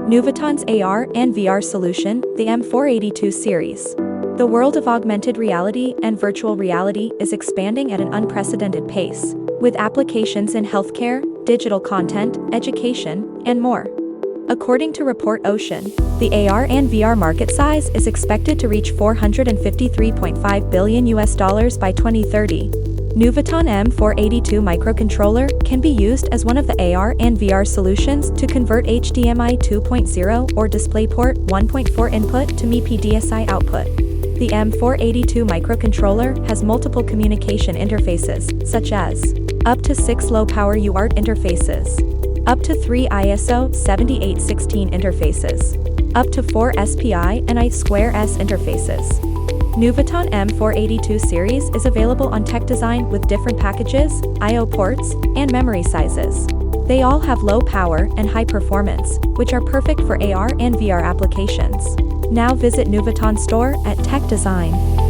Nuvoton's AR and VR solution, the M482 series. The world of augmented reality and virtual reality is expanding at an unprecedented pace, with applications in healthcare, digital content, education, and more. According to Report Ocean, the AR and VR market size is expected to reach $453.5 billion by 2030. Nuvoton M482 microcontroller can be used as one of the AR and VR solutions to convert HDMI 2.0 or DisplayPort 1.4 input to MIPI DSI output. The M482 microcontroller has multiple communication interfaces, such as up to 6 low-power UART interfaces, up to 3 ISO 7816 interfaces, up to 4 SPI and I2S interfaces. Nuvoton M482 series is available on TECHDesign with different packages, I/O ports, and memory sizes. They all have low power and high performance, which are perfect for AR and VR applications. Now visit Nuvoton store at TECHDesign.